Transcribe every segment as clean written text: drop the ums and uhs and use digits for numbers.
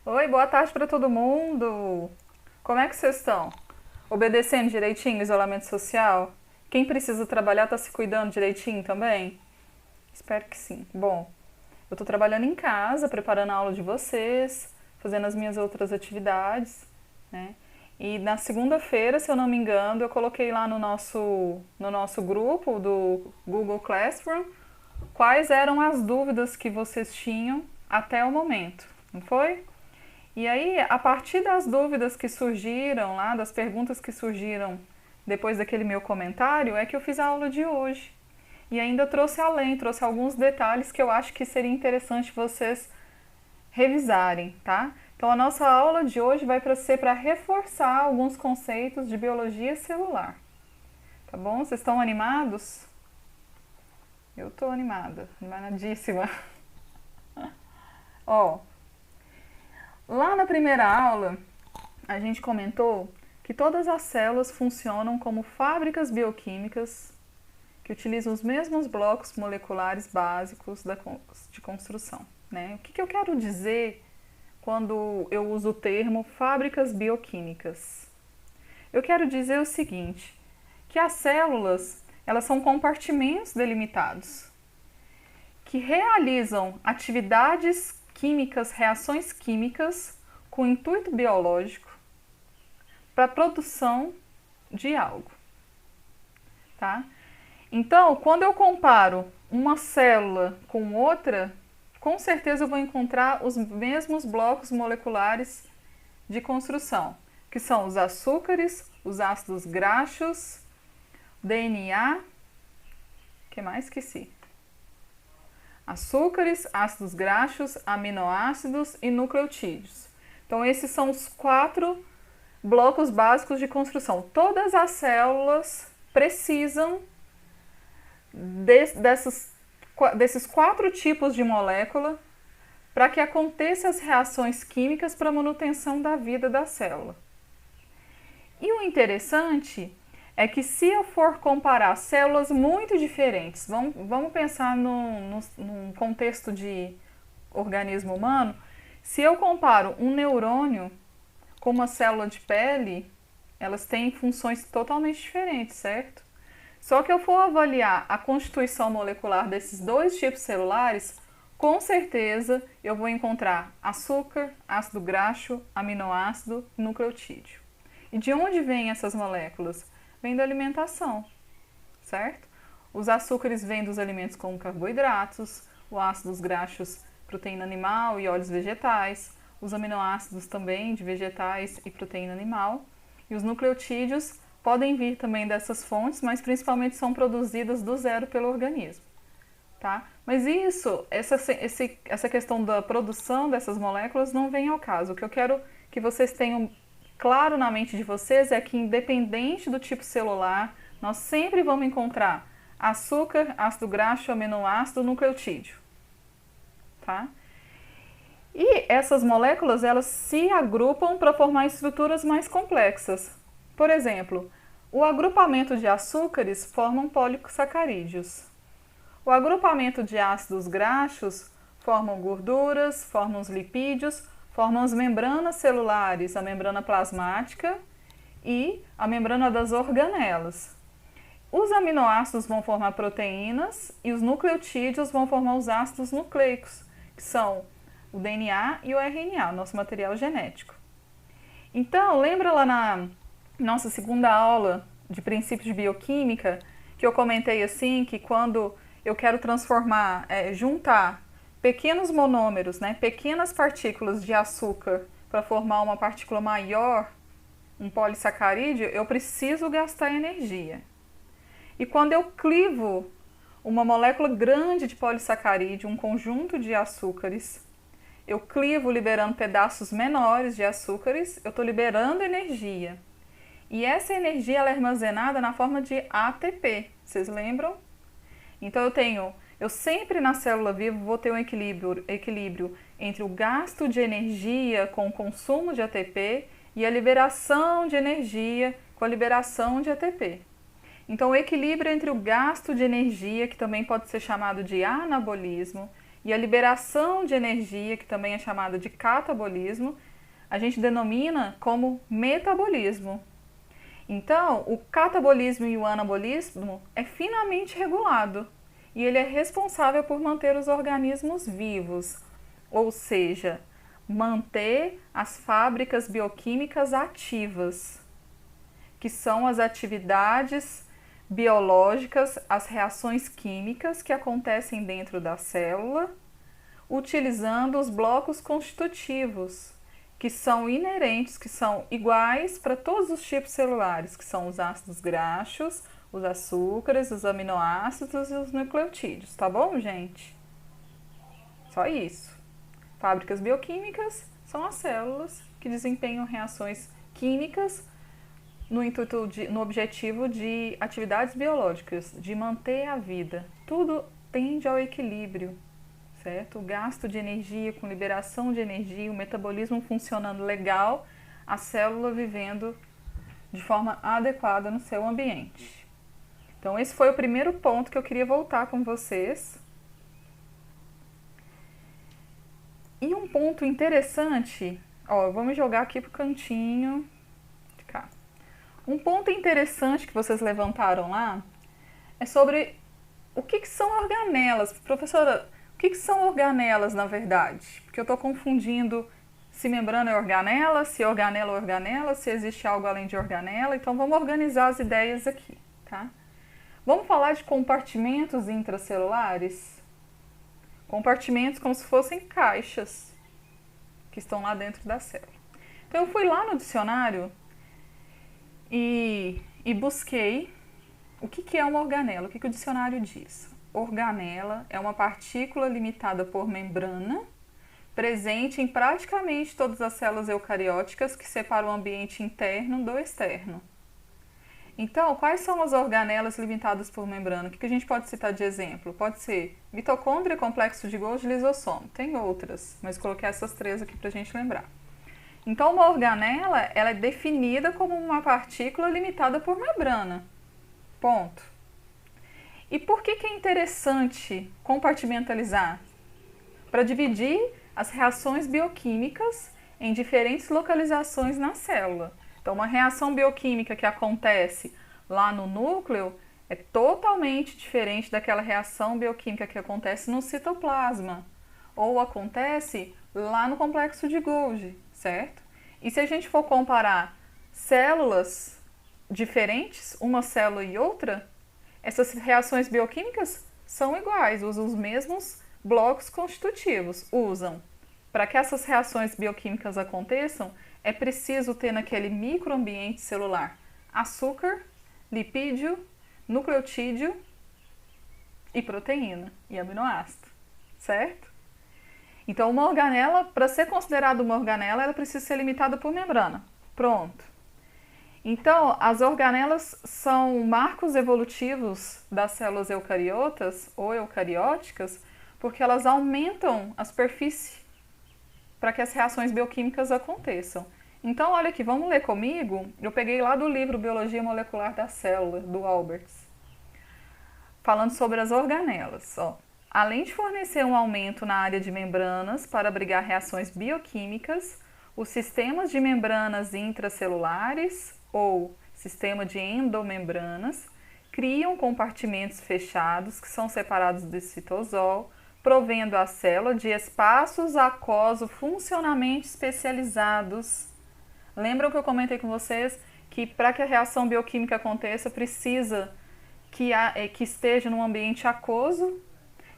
Oi, boa tarde para todo mundo. Como é que vocês estão? Obedecendo direitinho o isolamento social? Quem precisa trabalhar está se cuidando direitinho também? Espero que sim. Bom, eu estou trabalhando em casa, preparando a aula de vocês, fazendo as minhas outras atividades, né? E na segunda-feira, se eu não me engano, eu coloquei lá no nosso grupo do Google Classroom quais eram as dúvidas que vocês tinham até o momento, não foi? E aí, a partir das dúvidas que surgiram lá, das perguntas que surgiram depois daquele meu comentário, é que eu fiz a aula de hoje. E ainda trouxe além, trouxe alguns detalhes que eu acho que seria interessante vocês revisarem, tá? Então, a nossa aula de hoje vai ser para reforçar alguns conceitos de biologia celular, tá bom? Vocês estão animados? Eu tô animada, animadíssima. Ó, lá na primeira aula, a gente comentou que todas as células funcionam como fábricas bioquímicas que utilizam os mesmos blocos moleculares básicos de construção, né? O que eu quero dizer quando eu uso o termo fábricas bioquímicas? Eu quero dizer o seguinte, que as células, elas são compartimentos delimitados que realizam atividades químicas, reações químicas com intuito biológico para a produção de algo, tá? Então, quando eu comparo uma célula com outra, com certeza eu vou encontrar os mesmos blocos moleculares de construção, que são os açúcares, os ácidos graxos, DNA, que mais esqueci? Açúcares, ácidos graxos, aminoácidos e nucleotídeos. Então, esses são os 4 blocos básicos de construção. Todas as células precisam desses 4 tipos de molécula para que aconteçam as reações químicas para a manutenção da vida da célula. E o interessante é que se eu for comparar células muito diferentes, vamos pensar num contexto de organismo humano, se eu comparo um neurônio com uma célula de pele, elas têm funções totalmente diferentes, certo? Só que eu for avaliar a constituição molecular desses 2 tipos celulares, com certeza eu vou encontrar açúcar, ácido graxo, aminoácido e nucleotídeo. E de onde vêm essas moléculas? Vêm da alimentação, certo? Os açúcares vêm dos alimentos como carboidratos, os ácidos graxos, proteína animal e óleos vegetais, os aminoácidos também de vegetais e proteína animal, e os nucleotídeos podem vir também dessas fontes, mas principalmente são produzidas do zero pelo organismo, tá? Mas essa questão da produção dessas moléculas não vem ao caso. O que eu quero que vocês tenham claro na mente de vocês é que, independente do tipo celular, nós sempre vamos encontrar açúcar, ácido graxo, aminoácido, nucleotídeo, tá? E essas moléculas, elas se agrupam para formar estruturas mais complexas. Por exemplo, o agrupamento de açúcares formam polissacarídeos. O agrupamento de ácidos graxos formam gorduras, formam os lipídios, formam as membranas celulares, a membrana plasmática e a membrana das organelas. Os aminoácidos vão formar proteínas e os nucleotídeos vão formar os ácidos nucleicos, que são o DNA e o RNA, nosso material genético. Então, lembra lá na nossa segunda aula de princípios de bioquímica que eu comentei assim que quando eu quero juntar pequenos monômeros, né, pequenas partículas de açúcar para formar uma partícula maior, um polissacarídeo, eu preciso gastar energia. E quando eu clivo uma molécula grande de polissacarídeo, um conjunto de açúcares, eu clivo liberando pedaços menores de açúcares, eu estou liberando energia. E essa energia ela é armazenada na forma de ATP, vocês lembram? Então eu sempre na célula viva vou ter um equilíbrio entre o gasto de energia com o consumo de ATP e a liberação de energia com a liberação de ATP. Então o equilíbrio entre o gasto de energia, que também pode ser chamado de anabolismo, E a liberação de energia, que também é chamada de catabolismo, a gente denomina como metabolismo. Então, o catabolismo e o anabolismo é finamente regulado e ele é responsável por manter os organismos vivos, ou seja, manter as fábricas bioquímicas ativas, que são as atividades biológicas, as reações químicas que acontecem dentro da célula, utilizando os blocos constitutivos, que são inerentes, que são iguais para todos os tipos celulares, que são os ácidos graxos, os açúcares, os aminoácidos e os nucleotídeos, tá bom, gente? Só isso. Fábricas bioquímicas são as células que desempenham reações químicas no objetivo de atividades biológicas, de manter a vida. Tudo tende ao equilíbrio, certo? O gasto de energia com liberação de energia, o metabolismo funcionando legal, a célula vivendo de forma adequada no seu ambiente. Então, esse foi o primeiro ponto que eu queria voltar com vocês. E um ponto interessante, vamos jogar aqui pro cantinho de cá. Um ponto interessante que vocês levantaram lá é sobre o que são organelas. Professora, o que são organelas, na verdade? Porque eu estou confundindo se membrana é organela, se organela é organela, se existe algo além de organela. Então, vamos organizar as ideias aqui, tá? Vamos falar de compartimentos intracelulares? Compartimentos como se fossem caixas que estão lá dentro da célula. Então, eu fui lá no dicionário e busquei o que é uma organela, o que o dicionário diz. Organela é uma partícula limitada por membrana, presente em praticamente todas as células eucarióticas que separam o ambiente interno do externo. Então, quais são as organelas limitadas por membrana? O que a gente pode citar de exemplo? Pode ser mitocôndria, complexo de Golgi e lisossomo. Tem outras, mas coloquei essas três aqui para a gente lembrar. Então, uma organela ela é definida como uma partícula limitada por membrana. Ponto. E por que é interessante compartimentalizar? Para dividir as reações bioquímicas em diferentes localizações na célula. Então, uma reação bioquímica que acontece lá no núcleo é totalmente diferente daquela reação bioquímica que acontece no citoplasma ou acontece lá no complexo de Golgi, certo? E se a gente for comparar células diferentes, uma célula e outra, essas reações bioquímicas são iguais, usam os mesmos blocos constitutivos, para que essas reações bioquímicas aconteçam, é preciso ter naquele microambiente celular açúcar, lipídio, nucleotídeo e proteína e aminoácido, certo? Então, uma organela, para ser considerada uma organela, ela precisa ser limitada por membrana. Pronto. Então, as organelas são marcos evolutivos das células eucariotas ou eucarióticas, porque elas aumentam a superfície para que as reações bioquímicas aconteçam. Então, olha aqui, vamos ler comigo? Eu peguei lá do livro Biologia Molecular da Célula, do Alberts, falando sobre as organelas. Além de fornecer um aumento na área de membranas para abrigar reações bioquímicas, os sistemas de membranas intracelulares ou sistema de endomembranas criam compartimentos fechados que são separados do citosol, provendo a célula de espaços aquosos funcionalmente especializados. Lembram que eu comentei com vocês que para que a reação bioquímica aconteça precisa que esteja num ambiente aquoso?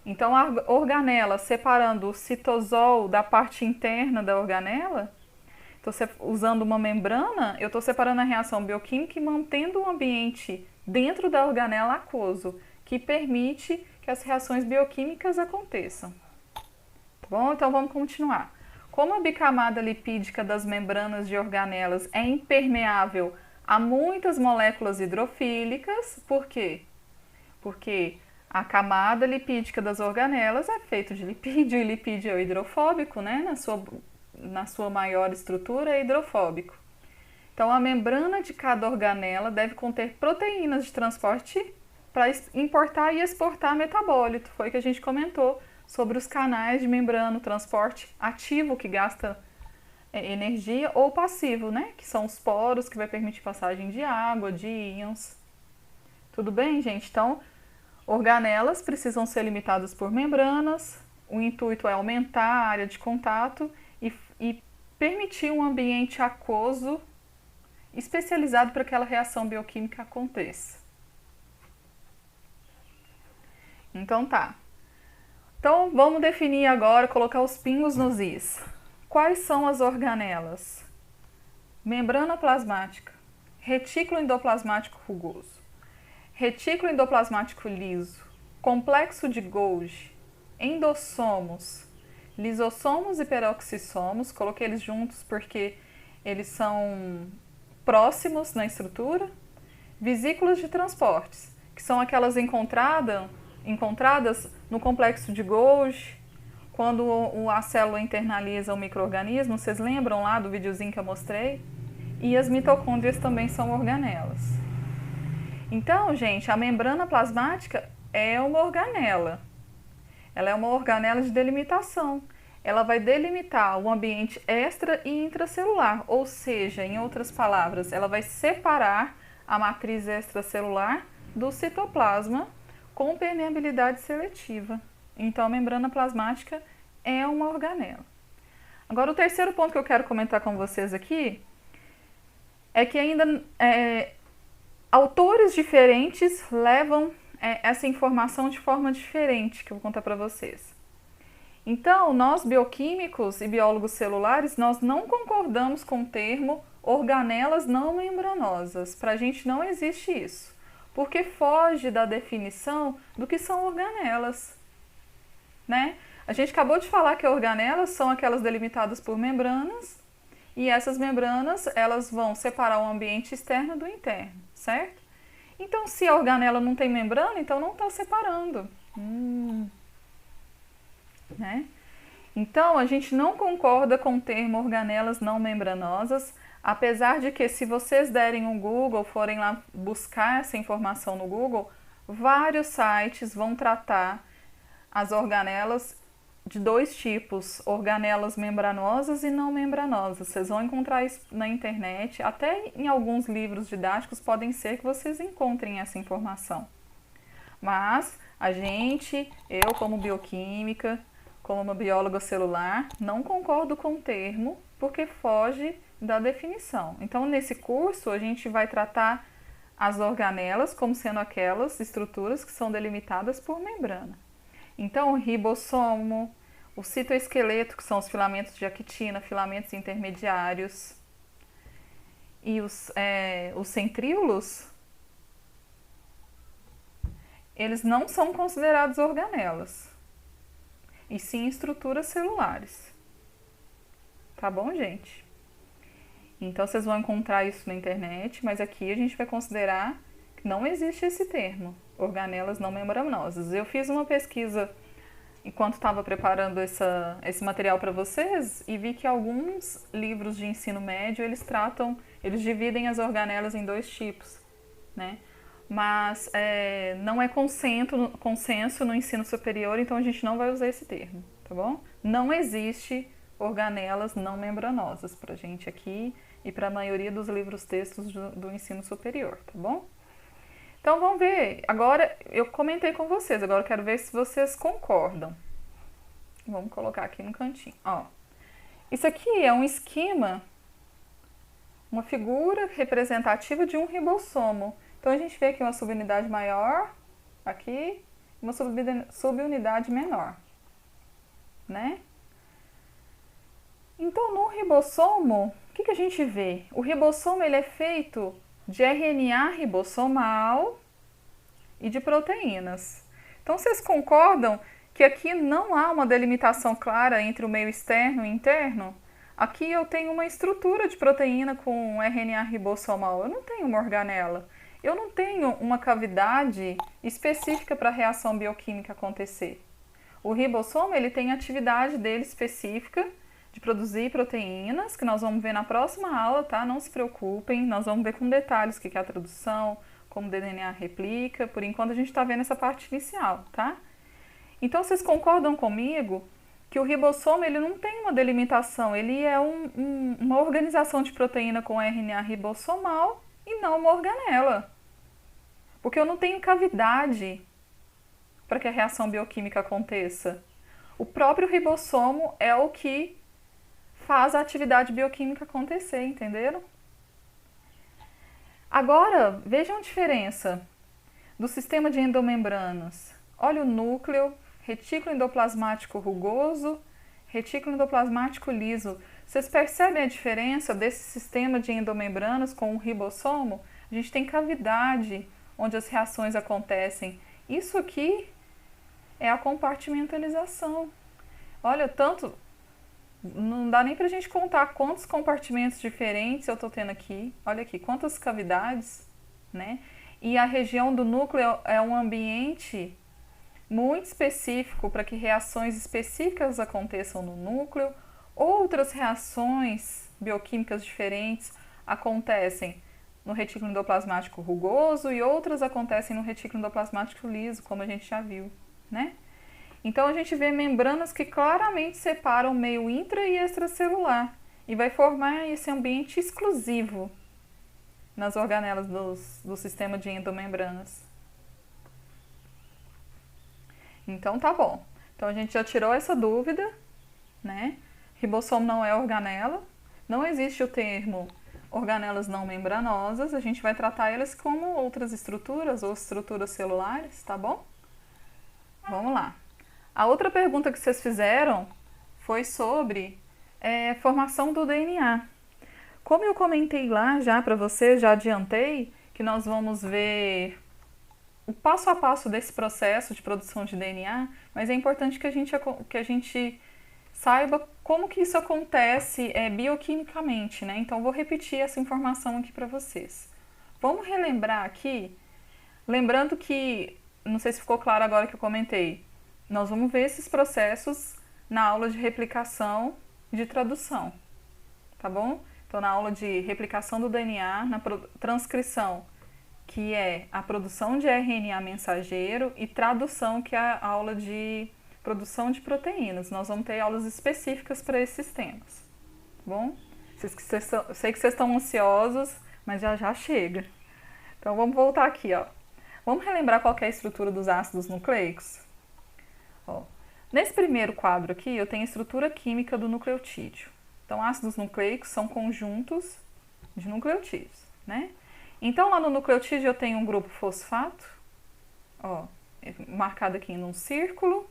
Então, a organela, separando o citosol da parte interna da organela, usando uma membrana, eu estou separando a reação bioquímica e mantendo o ambiente dentro da organela aquoso, que permite que as reações bioquímicas aconteçam. Tá bom? Então, vamos continuar. Como a bicamada lipídica das membranas de organelas é impermeável a muitas moléculas hidrofílicas, por quê? Porque a camada lipídica das organelas é feita de lipídio, e lipídio é hidrofóbico, né? Na sua maior estrutura é hidrofóbico. Então, a membrana de cada organela deve conter proteínas de transporte para importar e exportar metabólito. Foi o que a gente comentou sobre os canais de membrana, o transporte ativo que gasta energia ou passivo, né? Que são os poros que vai permitir passagem de água, de íons. Tudo bem, gente? Então, organelas precisam ser limitadas por membranas. O intuito é aumentar a área de contato e permitir um ambiente aquoso especializado para que aquela reação bioquímica aconteça. Então tá. Então vamos definir agora, colocar os pingos nos is. Quais são as organelas? Membrana plasmática, retículo endoplasmático rugoso, retículo endoplasmático liso, complexo de Golgi, endossomos, lisossomos e peroxissomos. Coloquei eles juntos porque eles são próximos na estrutura. Vesículas de transportes, que são aquelas encontradas no complexo de Golgi, quando a célula internaliza o micro-organismo. Vocês lembram lá do videozinho que eu mostrei? E as mitocôndrias também são organelas. Então, gente, a membrana plasmática é uma organela. Ela é uma organela de delimitação. Ela vai delimitar o ambiente extra e intracelular, ou seja, em outras palavras, ela vai separar a matriz extracelular do citoplasma com permeabilidade seletiva. Então, a membrana plasmática é uma organela. Agora, o terceiro ponto que eu quero comentar com vocês aqui é que ainda autores diferentes levam essa informação de forma diferente, que eu vou contar para vocês. Então, nós bioquímicos e biólogos celulares, nós não concordamos com o termo organelas não membranosas. Para a gente não existe isso, porque foge da definição do que são organelas, né? A gente acabou de falar que organelas são aquelas delimitadas por membranas, e essas membranas, elas vão separar o ambiente externo do interno, certo? Então, se a organela não tem membrana, então não está separando. Né? Então, a gente não concorda com o termo organelas não membranosas, apesar de que, se vocês derem um Google, forem lá buscar essa informação no Google, vários sites vão tratar as organelas de dois tipos, organelas membranosas e não membranosas. Vocês vão encontrar isso na internet, até em alguns livros didáticos podem ser que vocês encontrem essa informação. Mas eu como bioquímica, como uma bióloga celular, não concordo com o termo porque foge da definição. Então, nesse curso, a gente vai tratar as organelas como sendo aquelas estruturas que são delimitadas por membrana. Então, o ribossomo, o citoesqueleto, que são os filamentos de actina, filamentos intermediários, e os centríolos, eles não são considerados organelas, e sim estruturas celulares. Tá bom, gente? Então, vocês vão encontrar isso na internet, mas aqui a gente vai considerar que não existe esse termo, organelas não membranosas. Eu fiz uma pesquisa enquanto estava preparando esse material para vocês e vi que alguns livros de ensino médio, eles dividem as organelas em dois tipos, né? Mas não é consenso no ensino superior, então a gente não vai usar esse termo, tá bom? Não existe organelas não membranosas pra gente aqui e para a maioria dos livros textos do ensino superior, tá bom? Então vamos ver, agora eu comentei com vocês, agora eu quero ver se vocês concordam. Vamos colocar aqui no cantinho, ó. Isso aqui é um esquema, uma figura representativa de um ribossomo. Então a gente vê aqui uma subunidade maior, aqui, uma subunidade menor, né? Então no ribossomo, o que a gente vê? O ribossomo ele é feito de RNA ribossomal e de proteínas. Então, vocês concordam que aqui não há uma delimitação clara entre o meio externo e interno? Aqui eu tenho uma estrutura de proteína com RNA ribossomal, eu não tenho uma organela. Eu não tenho uma cavidade específica para a reação bioquímica acontecer. O ribossomo ele tem a atividade dele específica de produzir proteínas, que nós vamos ver na próxima aula, tá? Não se preocupem, nós vamos ver com detalhes o que é a tradução, como o DNA replica. Por enquanto a gente está vendo essa parte inicial, tá? Então, vocês concordam comigo que o ribossomo ele não tem uma delimitação, ele é uma organização de proteína com RNA ribossomal e não uma organela. Porque eu não tenho cavidade para que a reação bioquímica aconteça. O próprio ribossomo é o que faz a atividade bioquímica acontecer, entenderam? Agora, vejam a diferença do sistema de endomembranas. Olha o núcleo, retículo endoplasmático rugoso, retículo endoplasmático liso. Vocês percebem a diferença desse sistema de endomembranas com o ribossomo? A gente tem cavidade onde as reações acontecem. Isso aqui é a compartimentalização. Olha, tanto... Não dá nem pra gente contar quantos compartimentos diferentes eu tô tendo aqui. Olha aqui, quantas cavidades, né? E a região do núcleo é um ambiente muito específico para que reações específicas aconteçam no núcleo. Outras reações bioquímicas diferentes acontecem no retículo endoplasmático rugoso e outras acontecem no retículo endoplasmático liso, como a gente já viu, né? Então a gente vê membranas que claramente separam o meio intra e extracelular e vai formar esse ambiente exclusivo nas organelas do sistema de endomembranas. Então tá bom. Então a gente já tirou essa dúvida, né? Ribossomo não é organela, não existe o termo organelas não membranosas, a gente vai tratar elas como outras estruturas ou estruturas celulares, tá bom? Vamos lá. A outra pergunta que vocês fizeram foi sobre formação do DNA. Como eu comentei lá já para vocês, já adiantei que nós vamos ver o passo a passo desse processo de produção de DNA, mas é importante que a gente saiba como que isso acontece bioquimicamente, né? Então, vou repetir essa informação aqui para vocês. Vamos relembrar aqui, lembrando que, não sei se ficou claro agora que eu comentei, nós vamos ver esses processos na aula de replicação e de tradução, tá bom? Então, na aula de replicação do DNA, na transcrição, que é a produção de RNA mensageiro, e tradução, que é a aula de produção de proteínas. Nós vamos ter aulas específicas para esses temas, tá bom? Sei que vocês estão ansiosos, mas já chega. Então, vamos voltar aqui, ó. Vamos relembrar qual que é a estrutura dos ácidos nucleicos? Ó, nesse primeiro quadro aqui, eu tenho a estrutura química do nucleotídeo. Então, ácidos nucleicos são conjuntos de nucleotídeos, né? Então, lá no nucleotídeo eu tenho um grupo fosfato, ó, marcado aqui num círculo.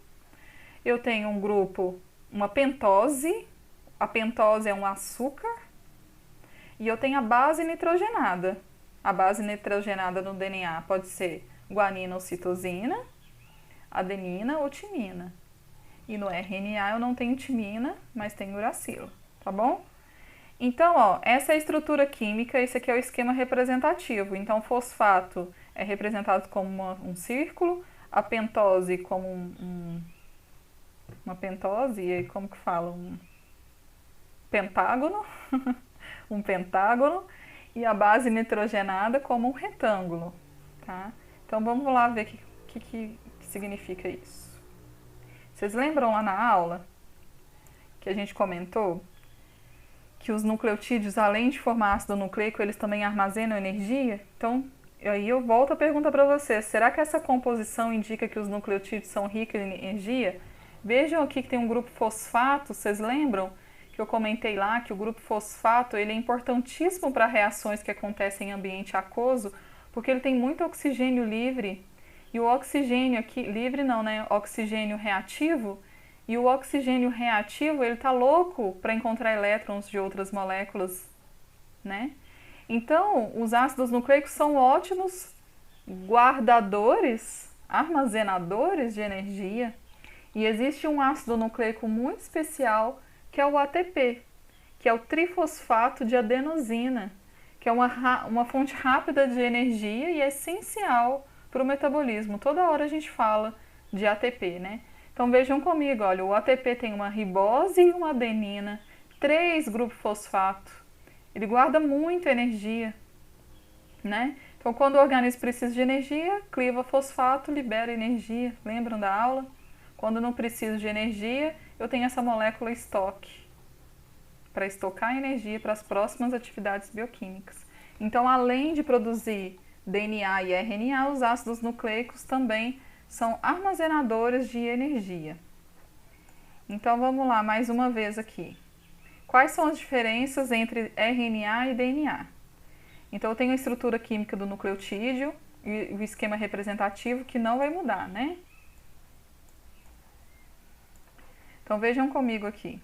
Eu tenho um grupo, uma pentose, a pentose é um açúcar. E eu tenho a base nitrogenada. A base nitrogenada no DNA pode ser guanina ou citosina, adenina ou timina. E no RNA eu não tenho timina, mas tenho uracilo, tá bom? Então, ó, essa é a estrutura química, esse aqui é o esquema representativo. Então, fosfato é representado como um círculo, a pentose como uma pentose, e aí como que fala? Um pentágono, um pentágono, e a base nitrogenada como um retângulo, tá? Então, vamos lá ver o que significa isso. Vocês lembram lá na aula que a gente comentou que os nucleotídeos, além de formar ácido nucleico, eles também armazenam energia? Então, aí eu volto a pergunta para vocês, será que essa composição indica que os nucleotídeos são ricos em energia? Vejam aqui que tem um grupo fosfato, vocês lembram que eu comentei lá que o grupo fosfato ele é importantíssimo para reações que acontecem em ambiente aquoso, porque ele tem muito oxigênio livre, e o oxigênio aqui, livre não, né? Oxigênio reativo, e o oxigênio reativo, ele tá louco para encontrar elétrons de outras moléculas, né? Então, os ácidos nucleicos são ótimos guardadores, armazenadores de energia. E existe um ácido nucleico muito especial, que é o ATP, que é o trifosfato de adenosina, que é uma fonte rápida de energia e é essencial para o metabolismo. Toda hora a gente fala de ATP, né? Então vejam comigo, olha, o ATP tem uma ribose e uma adenina, 3 grupos fosfato. Ele guarda muita energia, né? Então quando o organismo precisa de energia, cliva fosfato, libera energia. Lembram da aula? Quando não preciso de energia, eu tenho essa molécula estoque para estocar energia para as próximas atividades bioquímicas. Então, além de produzir DNA e RNA, os ácidos nucleicos também são armazenadores de energia. Então, vamos lá mais uma vez aqui. Quais são as diferenças entre RNA e DNA? Então, eu tenho a estrutura química do nucleotídeo e o esquema representativo que não vai mudar, né? Então, vejam comigo aqui.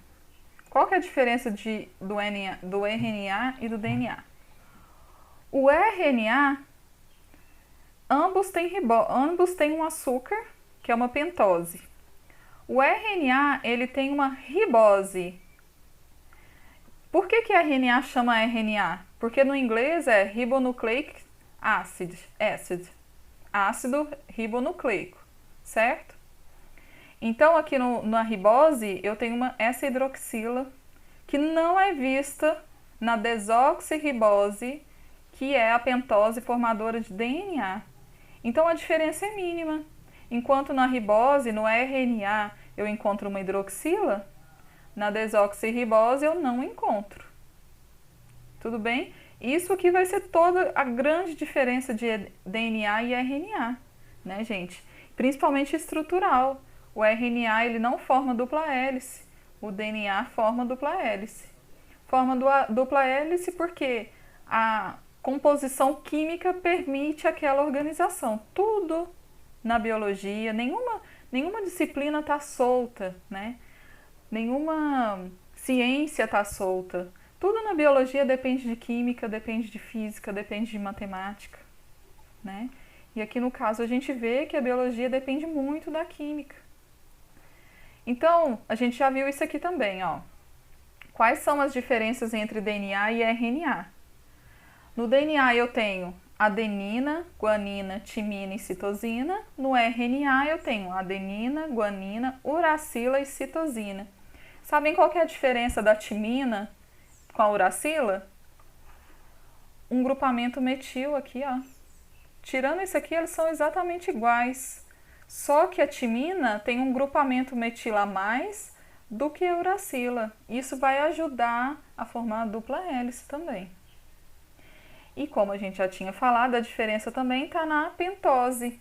Qual que é a diferença do RNA e do DNA? O RNA, ambos têm um açúcar, que é uma pentose. O RNA, ele tem uma ribose. Por que RNA chama RNA? Porque no inglês é ribonucleic acid, ácido ribonucleico, certo? Então, aqui na ribose, eu tenho uma S-hidroxila, que não é vista na desoxirribose, que é a pentose formadora de DNA. Então, a diferença é mínima. Enquanto na ribose, no RNA, eu encontro uma hidroxila, na desoxirribose eu não encontro. Tudo bem? Isso aqui vai ser toda a grande diferença de DNA e RNA, né, gente? Principalmente estrutural. O RNA ele não forma dupla hélice, o DNA forma dupla hélice. Forma dupla hélice porque a composição química permite aquela organização. Tudo na biologia, nenhuma disciplina está solta, né? Nenhuma ciência está solta. Tudo na biologia depende de química, depende de física, depende de matemática, né? E aqui no caso a gente vê que a biologia depende muito da química. Então, a gente já viu isso aqui também, ó. Quais são as diferenças entre DNA e RNA? No DNA eu tenho adenina, guanina, timina e citosina. No RNA eu tenho adenina, guanina, uracila e citosina. Sabem qual que é a diferença da timina com a uracila? Um grupamento metil aqui, ó. Tirando isso aqui, eles são exatamente iguais. Só que a timina tem um grupamento metil a mais do que a uracila. Isso vai ajudar a formar a dupla hélice também. E como a gente já tinha falado, a diferença também está na pentose.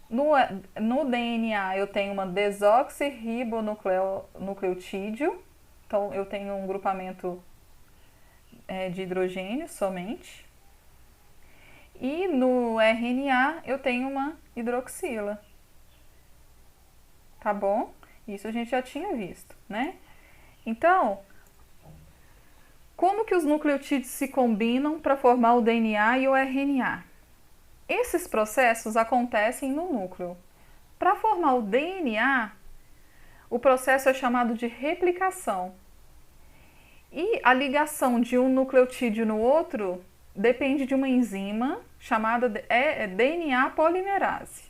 No DNA eu tenho uma desoxirribonucleotídeo, então eu tenho um grupamento de hidrogênio somente. E no RNA eu tenho uma hidroxila. Tá bom? Isso a gente já tinha visto, né? Então, como que os nucleotídeos se combinam para formar o DNA e o RNA? Esses processos acontecem no núcleo. Para formar o DNA, o processo é chamado de replicação. E a ligação de um nucleotídeo no outro depende de uma enzima chamada DNA polimerase.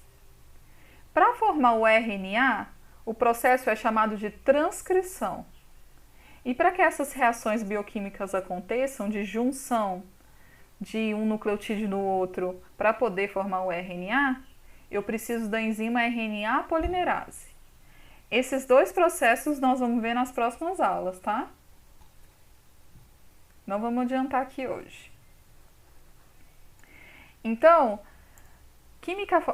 Para formar o RNA, o processo é chamado de transcrição. E para que essas reações bioquímicas aconteçam de junção de um nucleotídeo no outro para poder formar o RNA, eu preciso da enzima RNA polimerase. Esses dois processos nós vamos ver nas próximas aulas, tá? Não vamos adiantar aqui hoje. Então,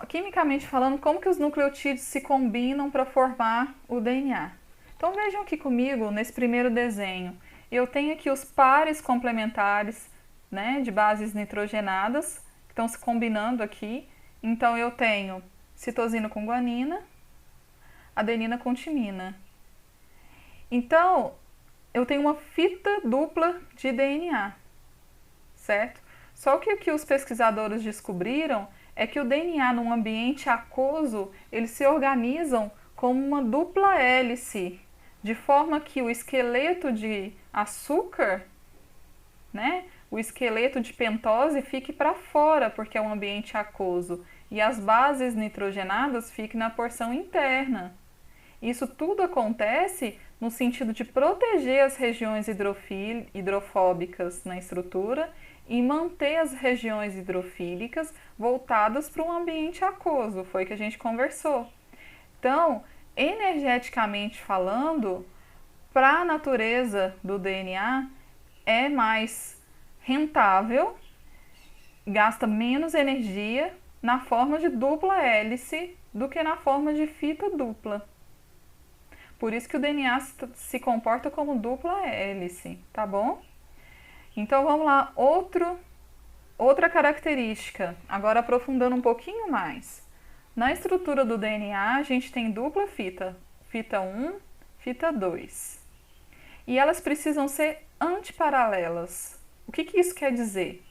quimicamente falando, como que os nucleotídeos se combinam para formar o DNA? Então vejam aqui comigo, nesse primeiro desenho, eu tenho aqui os pares complementares, né, de bases nitrogenadas, que estão se combinando aqui. Então eu tenho citosina com guanina, adenina com timina. Então, eu tenho uma fita dupla de DNA, certo? Só que o que os pesquisadores descobriram é que o DNA num ambiente aquoso, eles se organizam como uma dupla hélice, de forma que o esqueleto de açúcar, né, o esqueleto de pentose fique para fora, porque é um ambiente aquoso, e as bases nitrogenadas fiquem na porção interna. Isso tudo acontece no sentido de proteger as regiões hidrofóbicas na estrutura e manter as regiões hidrofílicas voltadas para um ambiente aquoso, foi o que a gente conversou. Então, energeticamente falando, para a natureza do DNA, é mais rentável, gasta menos energia na forma de dupla hélice do que na forma de fita dupla. Por isso que o DNA se comporta como dupla hélice, tá bom? Então vamos lá, outra característica, agora aprofundando um pouquinho mais. Na estrutura do DNA, a gente tem dupla fita, fita 1, fita 2. E elas precisam ser antiparalelas. O que isso quer dizer?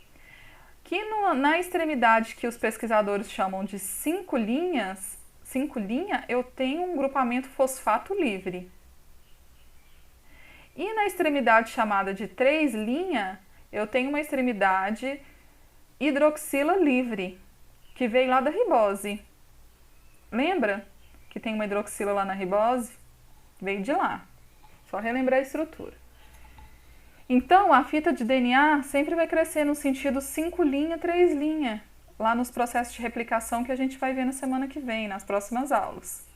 Que na extremidade que os pesquisadores chamam de 5 linha, eu tenho um grupamento fosfato livre. E na extremidade chamada de 3 linha, eu tenho uma extremidade hidroxila livre, que veio lá da ribose. Lembra que tem uma hidroxila lá na ribose? Veio de lá. Só relembrar a estrutura. Então, a fita de DNA sempre vai crescer no sentido 5 linha, 3 linha, lá nos processos de replicação que a gente vai ver na semana que vem, nas próximas aulas.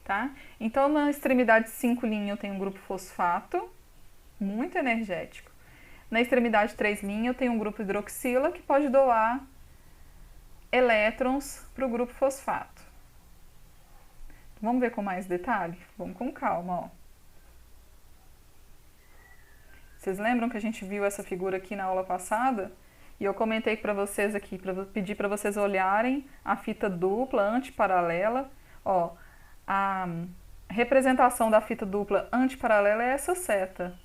Tá? Então, na extremidade 5 linha eu tenho um grupo fosfato, muito energético. Na extremidade 3 linha eu tenho um grupo hidroxila que pode doar elétrons para o grupo fosfato. Vamos ver com mais detalhe? Vamos com calma, ó. Vocês lembram que a gente viu essa figura aqui na aula passada? E eu comentei para vocês aqui, pedir para vocês olharem a fita dupla antiparalela. Ó, a representação da fita dupla antiparalela é essa seta,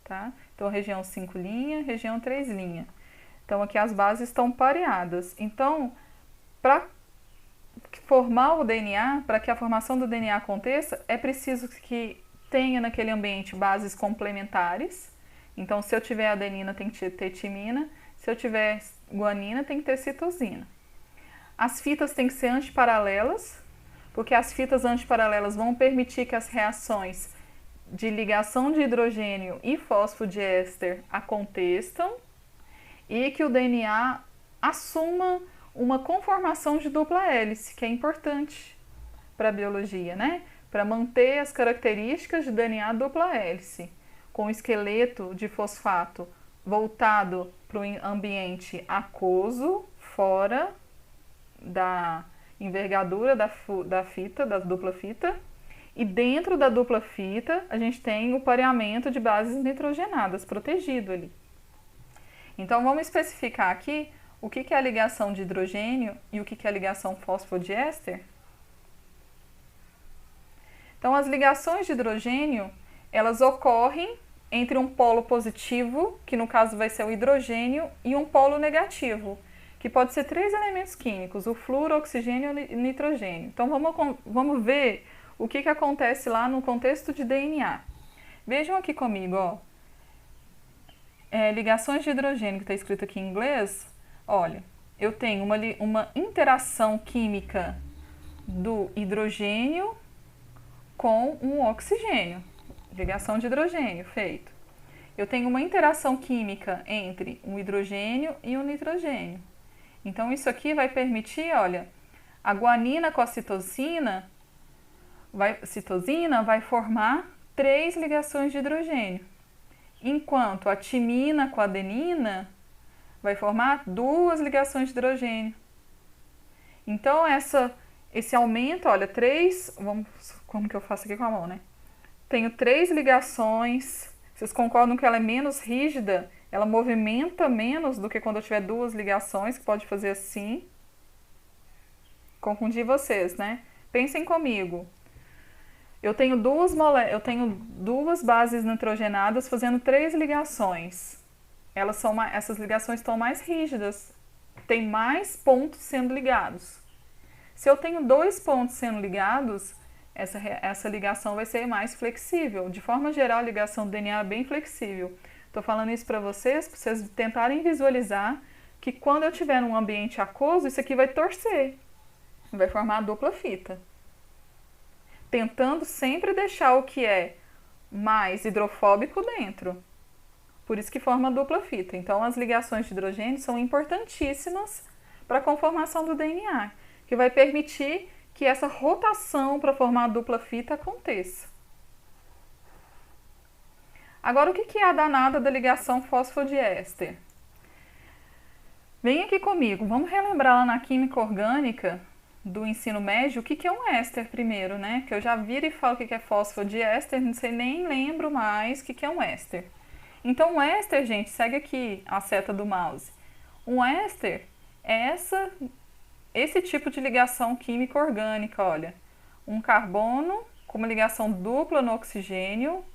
tá? Então, região 5 linha, região 3 linha. Então, aqui as bases estão pareadas. Então, para formar o DNA, para que a formação do DNA aconteça, é preciso que tenha naquele ambiente bases complementares. Então, se eu tiver adenina, tem que ter timina. Se eu tiver guanina, tem que ter citosina. As fitas têm que ser antiparalelas, porque as fitas antiparalelas vão permitir que as reações de ligação de hidrogênio e fosfodiéster aconteçam e que o DNA assuma uma conformação de dupla hélice, que é importante para a biologia, né? Para manter as características de DNA dupla hélice, com o esqueleto de fosfato voltado para o ambiente aquoso, fora da envergadura da fita, da dupla fita, e dentro da dupla fita a gente tem o pareamento de bases nitrogenadas, protegido ali. Então vamos especificar aqui o que é a ligação de hidrogênio e o que é a ligação fosfodiéster. Então, as ligações de hidrogênio, elas ocorrem entre um polo positivo, que no caso vai ser o hidrogênio, e um polo negativo, que pode ser 3 elementos químicos, o flúor, o oxigênio e o nitrogênio. Então, vamos ver o que acontece lá no contexto de DNA. Vejam aqui comigo, ó. Ligações de hidrogênio, que está escrito aqui em inglês. Olha, eu tenho uma interação química do hidrogênio com um oxigênio, ligação de hidrogênio, feito. Eu tenho uma interação química entre um hidrogênio e um nitrogênio. Então, isso aqui vai permitir, olha, a guanina com a citosina vai formar 3 ligações de hidrogênio, enquanto a timina com a adenina vai formar 2 ligações de hidrogênio. Então, esse aumento, olha, 3, como que eu faço aqui com a mão, né? Tenho 3 ligações, vocês concordam que ela é menos rígida? Ela movimenta menos do que quando eu tiver 2 ligações, que pode fazer assim. Confundi vocês, né? Pensem comigo. Eu tenho duas bases nitrogenadas fazendo 3 ligações. Essas ligações estão mais rígidas, tem mais pontos sendo ligados. Se eu tenho 2 pontos sendo ligados, essa ligação vai ser mais flexível. De forma geral, a ligação do DNA é bem flexível. Estou falando isso para vocês tentarem visualizar que quando eu estiver num ambiente aquoso, isso aqui vai torcer, vai formar a dupla fita. Tentando sempre deixar o que é mais hidrofóbico dentro. Por isso que forma a dupla fita. Então, as ligações de hidrogênio são importantíssimas para a conformação do DNA, que vai permitir que essa rotação para formar a dupla fita aconteça. Agora, o que é a danada da ligação fosfodiéster? Vem aqui comigo, vamos relembrar lá na química orgânica do ensino médio o que é um éster primeiro, né? Que eu já viro e falo o que é fosfodiéster, não sei, nem lembro mais o que é um éster. Então, um éster, gente, segue aqui a seta do mouse. Um éster é esse tipo de ligação química orgânica, olha. Um carbono com uma ligação dupla no oxigênio,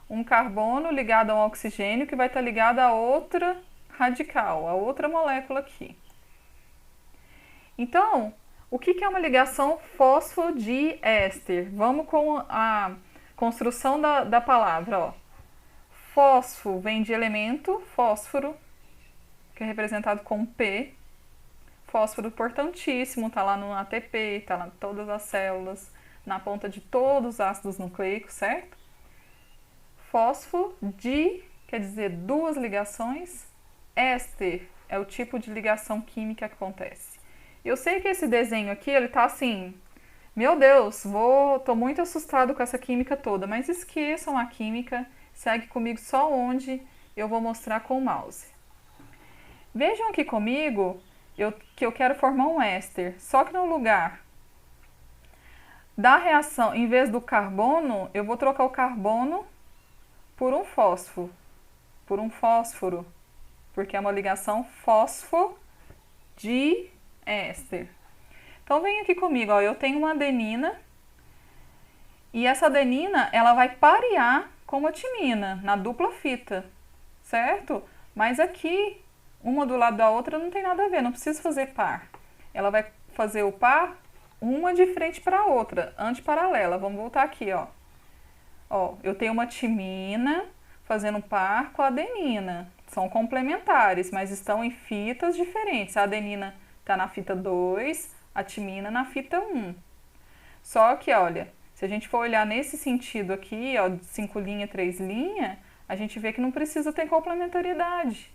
um carbono ligado a um oxigênio que vai estar ligado a outra radical, a outra molécula aqui. Então, o que é uma ligação fosfodiéster? Vamos com a construção da palavra, ó. Fósforo vem de elemento, fósforo, que é representado com P. Fósforo importantíssimo, está lá no ATP, está lá em todas as células, na ponta de todos os ácidos nucleicos, certo? Fosfodi quer dizer duas ligações. Éster é o tipo de ligação química que acontece. Eu sei que esse desenho aqui, ele tá assim, meu Deus, tô muito assustado com essa química toda, mas esqueçam a química, segue comigo só onde eu vou mostrar com o mouse. Vejam aqui comigo que eu quero formar um éster, só que no lugar da reação, em vez do carbono, eu vou trocar o carbono por um fósforo, porque é uma ligação fosfodiéster. Então vem aqui comigo, ó, eu tenho uma adenina e essa adenina ela vai parear com uma timina na dupla fita, certo? Mas aqui, uma do lado da outra não tem nada a ver, não precisa fazer par. Ela vai fazer o par uma de frente para a outra, antiparalela. Vamos voltar aqui, ó. Ó, eu tenho uma timina fazendo par com a adenina. São complementares, mas estão em fitas diferentes. A adenina está na fita 2, a timina na fita 1. Só que, olha, se a gente for olhar nesse sentido aqui, ó, 5 linha, 3 linha, a gente vê que não precisa ter complementariedade.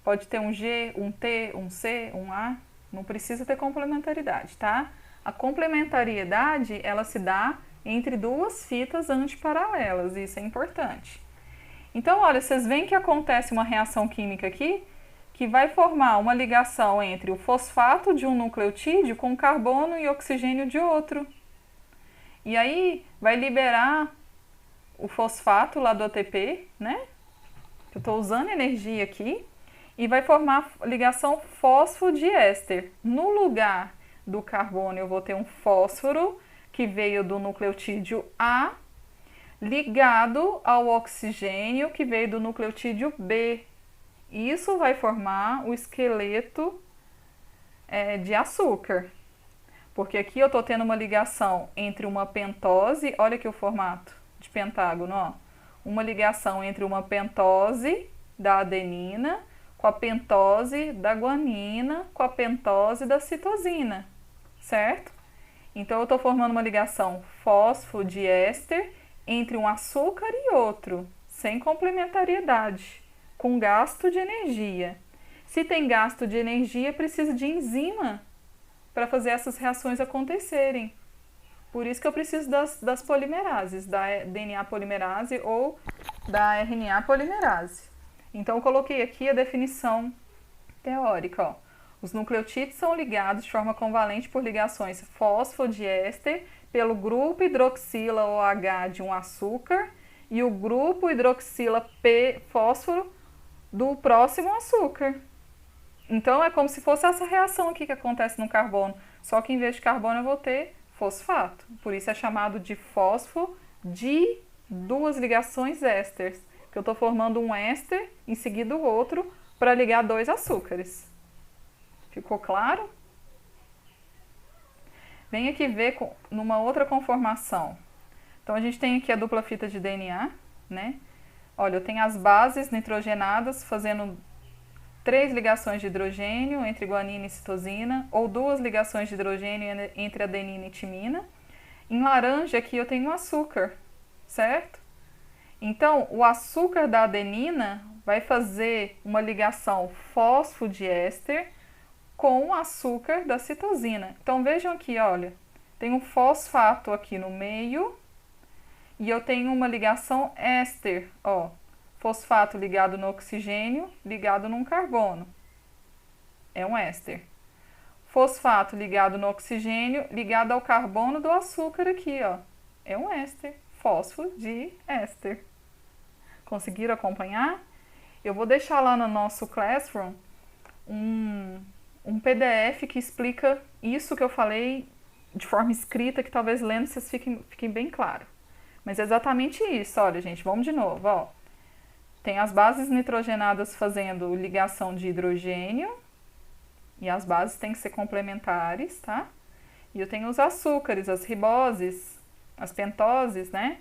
Pode ter um G, um T, um C, um A, não precisa ter complementaridade, tá? A complementariedade, ela se dá entre duas fitas antiparalelas, isso é importante. Então, olha, vocês veem que acontece uma reação química aqui que vai formar uma ligação entre o fosfato de um nucleotídeo com carbono e oxigênio de outro. E aí vai liberar o fosfato lá do ATP, né? Eu estou usando energia aqui e vai formar ligação fosfodiéster. No lugar do carbono eu vou ter um fósforo que veio do nucleotídeo A ligado ao oxigênio que veio do nucleotídeo B. Isso vai formar o esqueleto de açúcar. Porque aqui eu estou tendo uma ligação entre uma pentose, olha aqui o formato de pentágono, ó. Uma ligação entre uma pentose da adenina com a pentose da guanina com a pentose da citosina, certo? Então, eu estou formando uma ligação fosfodiéster entre um açúcar e outro, sem complementariedade, com gasto de energia. Se tem gasto de energia, precisa de enzima para fazer essas reações acontecerem. Por isso que eu preciso das polimerases, da DNA polimerase ou da RNA polimerase. Então, eu coloquei aqui a definição teórica, ó. Os nucleotídeos são ligados de forma covalente por ligações fosfodiéster pelo grupo hidroxila OH de um açúcar e o grupo hidroxila P fósforo do próximo açúcar. Então, é como se fosse essa reação aqui que acontece no carbono, só que em vez de carbono eu vou ter fosfato. Por isso é chamado de fósforo de duas ligações ésteres, que eu estou formando um éster em seguida o outro para ligar dois açúcares. Ficou claro? Vem aqui ver numa outra conformação. Então, a gente tem aqui a dupla fita de DNA, né? Olha, eu tenho as bases nitrogenadas fazendo 3 ligações de hidrogênio entre guanina e citosina, ou 2 ligações de hidrogênio entre adenina e timina. Em laranja aqui eu tenho o açúcar, certo? Então, o açúcar da adenina vai fazer uma ligação fosfodiéster com o açúcar da citosina. Então, vejam aqui, olha, Tem um fosfato aqui no meio e eu tenho uma ligação éster, ó. Fosfato ligado no oxigênio, ligado num carbono. É um éster. Fosfato ligado no oxigênio, ligado ao carbono do açúcar aqui, ó. É um éster. Fósforo de éster. Conseguiram acompanhar? Eu vou deixar lá no nosso Classroom um PDF que explica isso que eu falei de forma escrita, que talvez lendo vocês fiquem bem claro. Mas é exatamente isso. Olha, gente, vamos de novo, ó. Tem as bases nitrogenadas fazendo ligação de hidrogênio, e as bases têm que ser complementares, tá? E eu tenho os açúcares, as riboses, as pentoses, né?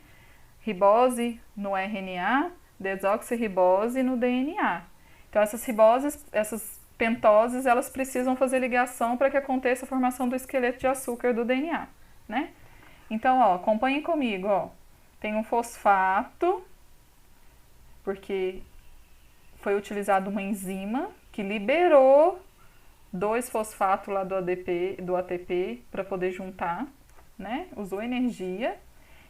Ribose no RNA, desoxirribose no DNA. Então essas riboses, essas pentoses, elas precisam fazer ligação para que aconteça a formação do esqueleto de açúcar do DNA, né? Então, ó, acompanhem comigo, ó. Tem um fosfato, porque foi utilizado uma enzima que liberou 2-fosfato lá do ATP para poder juntar, né? Usou energia.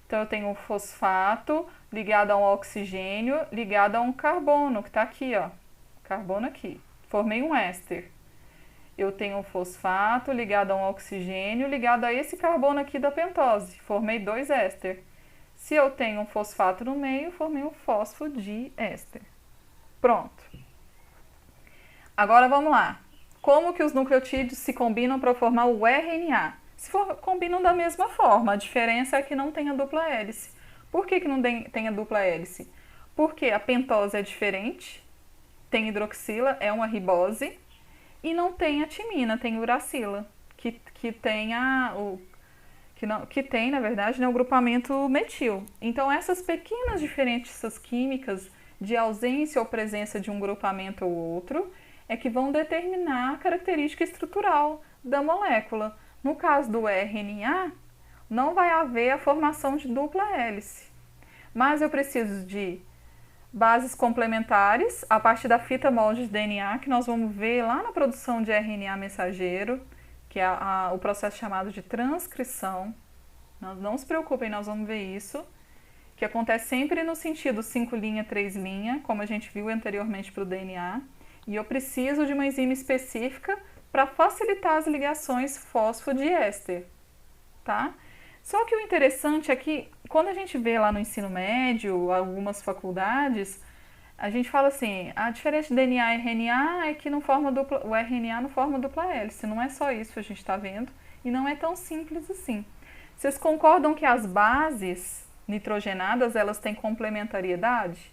Então eu tenho um fosfato ligado a um oxigênio, ligado a um carbono, que está aqui, ó. Carbono aqui. Formei um éster. Eu tenho um fosfato ligado a um oxigênio, ligado a esse carbono aqui da pentose. Formei 2 éster. Se eu tenho um fosfato no meio, formei um fósforo de éster. Pronto. Agora vamos lá. Como que os nucleotídeos se combinam para formar o RNA? Combinam da mesma forma, a diferença é que não tem a dupla hélice. Por que não tem a dupla hélice? Porque a pentose é diferente, tem hidroxila, é uma ribose, e não tem a timina, tem uracila, que tem na verdade, né, o grupamento metil. Então essas pequenas diferenças químicas de ausência ou presença de um grupamento ou outro é que vão determinar a característica estrutural da molécula. No caso do RNA, não vai haver a formação de dupla hélice, mas eu preciso de bases complementares a partir da fita molde de DNA, que nós vamos ver lá na produção de RNA mensageiro, que é o processo chamado de transcrição. Não se preocupem, nós vamos ver isso, que acontece sempre no sentido 5' 3', como a gente viu anteriormente para o DNA, e eu preciso de uma enzima específica para facilitar as ligações fosfodiéster, tá? Só que o interessante é que quando a gente vê lá no ensino médio, algumas faculdades, a gente fala assim, a diferença de DNA e RNA é que o RNA não forma dupla hélice. Não é só isso que a gente está vendo e não é tão simples assim. Vocês concordam que as bases nitrogenadas, elas têm complementariedade?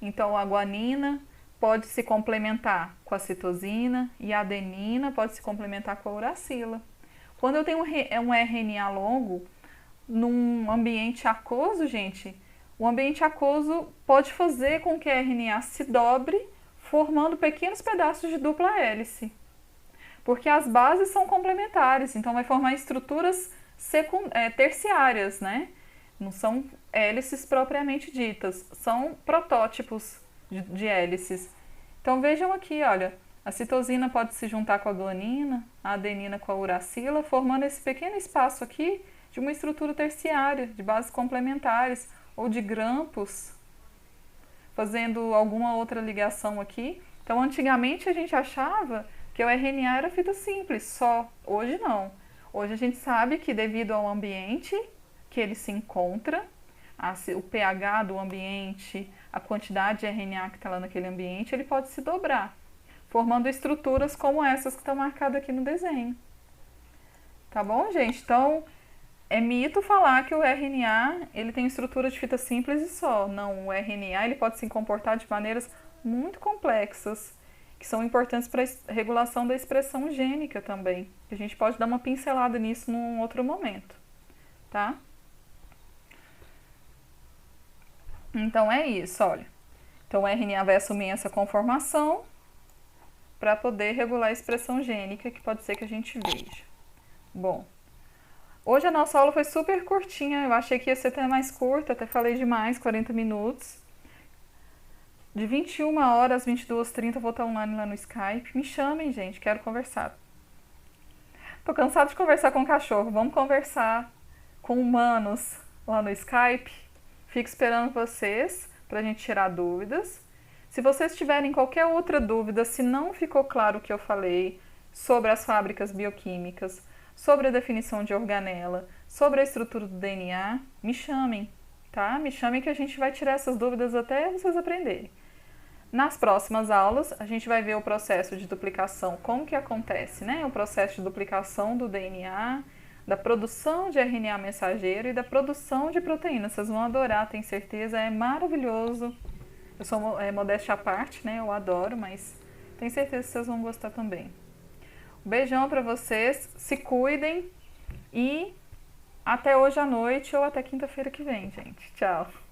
Então, a guanina pode se complementar com a citosina e a adenina pode se complementar com a uracila. Quando eu tenho um RNA longo, num ambiente aquoso, gente, o ambiente aquoso pode fazer com que a RNA se dobre, formando pequenos pedaços de dupla hélice. Porque as bases são complementares, então vai formar estruturas terciárias, né? Não são hélices propriamente ditas, são protótipos de hélices. Então vejam aqui, olha, a citosina pode se juntar com a guanina, a adenina com a uracila, formando esse pequeno espaço aqui de uma estrutura terciária, de bases complementares, ou de grampos, fazendo alguma outra ligação aqui. Então antigamente a gente achava que o RNA era fita simples, só. Hoje não. Hoje a gente sabe que devido ao ambiente que ele se encontra, o pH do ambiente, a quantidade de RNA que está lá naquele ambiente, ele pode se dobrar, formando estruturas como essas que estão marcadas aqui no desenho. Tá bom, gente? Então, é mito falar que o RNA ele tem estrutura de fita simples e só. Não, o RNA ele pode se comportar de maneiras muito complexas, que são importantes para a regulação da expressão gênica também. A gente pode dar uma pincelada nisso num outro momento, tá? Então é isso, olha. Então o RNA vai assumir essa conformação para poder regular a expressão gênica, que pode ser que a gente veja. Bom, hoje a nossa aula foi super curtinha, eu achei que ia ser até mais curta, até falei demais, 40 minutos. De 21 horas às 22h30 eu vou estar online lá no Skype. Me chamem, gente, quero conversar. Tô cansada de conversar com cachorro. Vamos conversar com humanos lá no Skype. Fico esperando vocês pra gente tirar dúvidas. Se vocês tiverem qualquer outra dúvida, se não ficou claro o que eu falei sobre as fábricas bioquímicas, sobre a definição de organela, sobre a estrutura do DNA, me chamem, tá? Me chamem que a gente vai tirar essas dúvidas até vocês aprenderem. Nas próximas aulas, a gente vai ver o processo de duplicação, como que acontece, né? O processo de duplicação do DNA, da produção de RNA mensageiro e da produção de proteínas. Vocês vão adorar, tenho certeza, é maravilhoso. Eu sou modéstia à parte, né? Eu adoro, mas tenho certeza que vocês vão gostar também. Um beijão para vocês, se cuidem e até hoje à noite ou até quinta-feira que vem, gente. Tchau!